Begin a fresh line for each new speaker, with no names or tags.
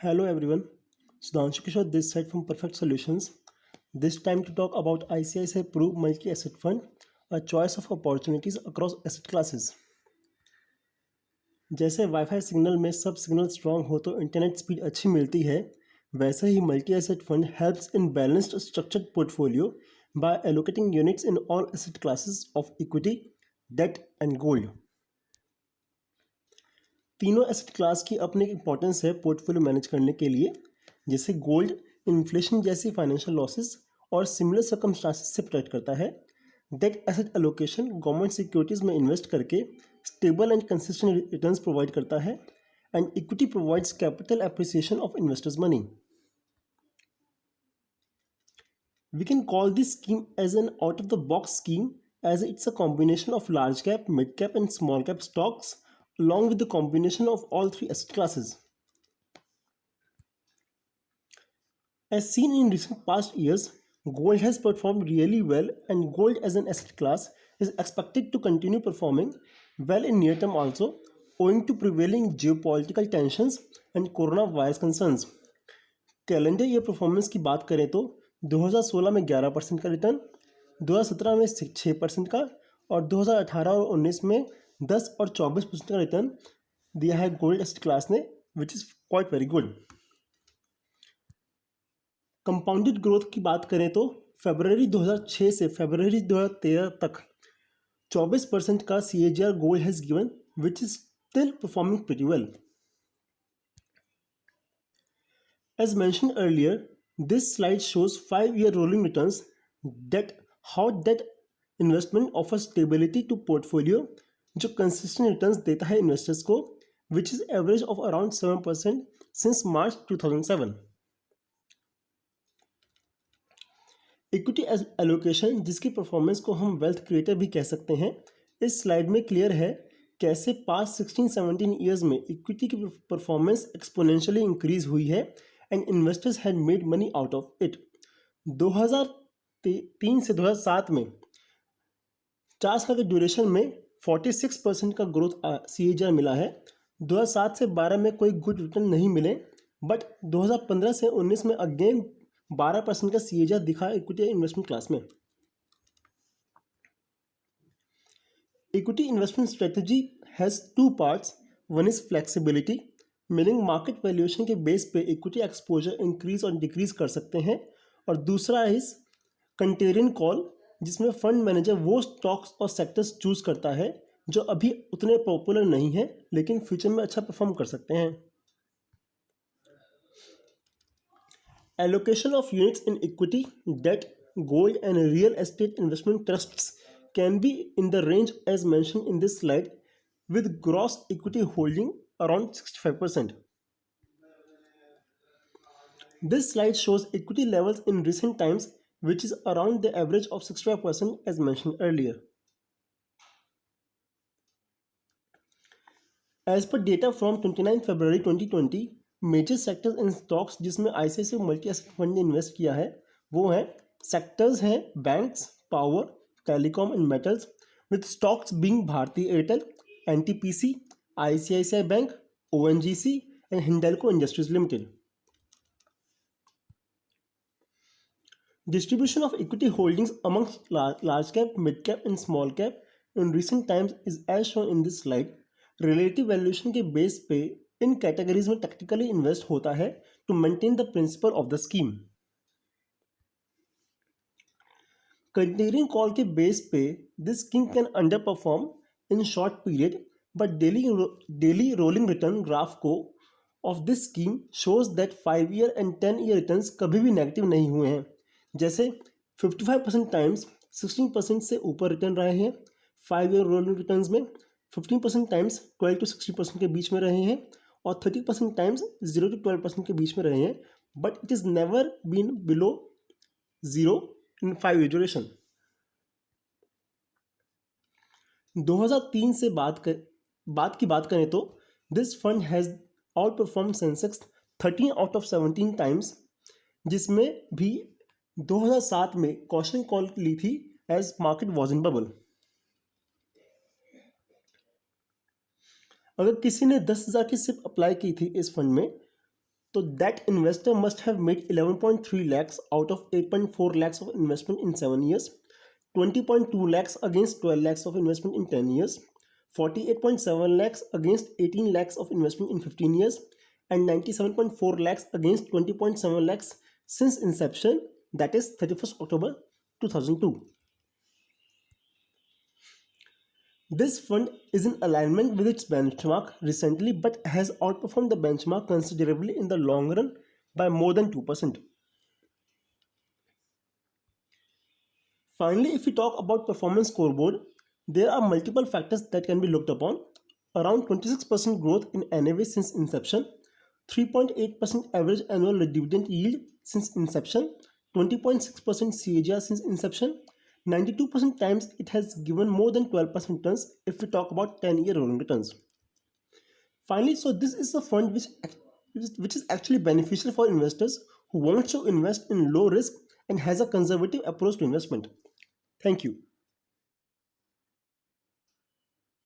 Hello everyone, Sudhanshu Kishore this side from Perfect Solutions. This time to talk about ICICI Pru Multi-Asset Fund, a choice of opportunities across asset classes. जैसे wifi signal में सब signal strong हो तो internet speed अच्छी मिलती है, वैसे ही multi asset fund helps in balanced structured portfolio by allocating units in all asset classes of equity, debt and gold. तीनों एसेट क्लास की अपनी इंपॉर्टेंस है पोर्टफोलियो मैनेज करने के लिए. जैसे गोल्ड इन्फ्लेशन जैसी फाइनेंशियल लॉसेस और सिमिलर सर्कमस्टांसेस से प्रोटेक्ट करता है. Debt asset allocation government securities में इन्वेस्ट करके stable and consistent returns provide करता है. And equity provides capital appreciation of investors money. We can call this scheme as an out-of-the-box scheme as it's a combination of large cap, mid cap and small cap stocks along with the combination of all three asset classes. As seen in recent past years, gold has performed really well and gold as an asset class is expected to continue performing well in near term also owing to prevailing geopolitical tensions and coronavirus concerns. Calendar year performance की बात करें तो 2016 में 11% का return, 2017 में 6% का और 2018 और 19 में 10 और 24% का रिटर्न दिया है गोल्ड एसेट क्लास ने, which is quite very good. Compounded growth की बात करें तो फरवरी 2006 से फरवरी 2013 तक 24% का CAGR gold has given, which is still performing pretty well. As mentioned earlier, this slide shows 5-year rolling returns that how that investment offers stability to portfolio जो consistent returns देता है investors को, which is average of around 7% since March 2007. Equity allocation जिसकी performance को हम wealth creator भी कह सकते हैं, इस स्लाइड में क्लियर है कैसे पास्ट 16-17 ईयर्स में इक्विटी की परफॉर्मेंस एक्सपोनेंशियली इंक्रीज हुई है and investors had made money out of it. 2003 से 2007 में 4 साल के ड्यूरेशन में 46% का ग्रोथ CAGR मिला है. 2007 से 12 में कोई गुड रिटर्न नहीं मिले, बट 2015 से 19 में अगेन 12% का CAGR दिखा इक्विटी इन्वेस्टमेंट क्लास में. Equity investment strategy has 2 parts. One is flexibility, meaning market valuation के बेस पे इक्विटी एक्सपोजर इंक्रीज और डिक्रीज कर सकते हैं, और दूसरा इज कंटेरियन कॉल जिसमें फंड मैनेजर वो स्टॉक्स और सेक्टर्स चूज करता है जो अभी उतने पॉपुलर नहीं है लेकिन फ्यूचर में अच्छा परफॉर्म कर सकते हैं. Allocation of units in equity, debt, gold and real estate investment trusts can be in the range as mention in this slide with gross equity holding around 65%. This slide shows equity levels in recent times, which is around the average of 65% as mentioned earlier. As per data from 29 February 2020, major sectors in stocks जिसमें ICICI multi asset fund ने invest किया है वो है sectors हैं banks, power, telecom and metals, with stocks being Bharti Airtel, NTPC, ICICI Bank, ONGC and Hindalco Industries Limited. Distribution of equity holdings amongst large cap, mid cap and small cap in recent times is as shown in this slide. Relative valuation के base पे इन categories में technically invest होता है to maintain the principle of the scheme. Contrarian call के base पे this scheme can underperform in short period, but daily rolling return graph को of this scheme shows that 5-year and 10-year returns कभी भी negative नहीं हुए हैं. जैसे 55% times 16% से ऊपर रिटर्न रहे हैं, 5-year rolling रिटर्न्स में 15% टाइम्स 12 to 60% के बीच में रहे हैं, और 30% टाइम्स 0 to 12% के बीच में रहे हैं, but it is never been below 0 in 5-year duration. 2003 से बात करें तो this fund has out perform Sensex 13 out of 17 times, जिसमें भी 2007 में कॉशन कॉल ली थी as market was in bubble. अगर किसी ने 10,000 की सिर्फ अप्लाई की थी इस फंड में So that investor must have made 11.3 lakhs out of 8.4 lakhs of investment in 7 years, 20.2 lakhs against 12 lakhs of investment in 10 years, 48.7 lakhs against 18 lakhs of investment in 15 years, and 97.4 lakhs against 20.7 lakhs since inception, that is 31st October 2002. This fund is in alignment with its benchmark recently but has outperformed the benchmark considerably in the long run by more than 2%. Finally, if we talk about performance scoreboard, there are multiple factors that can be looked upon. Around 26% growth in NAV since inception, 3.8% average annual dividend yield since inception, 20.6% CAGR since inception, 92% times it has given more than 12% returns if we talk about 10-year rolling returns. Finally, so this is a fund which is actually beneficial for investors who want to invest in low risk and has a conservative approach to investment. Thank you.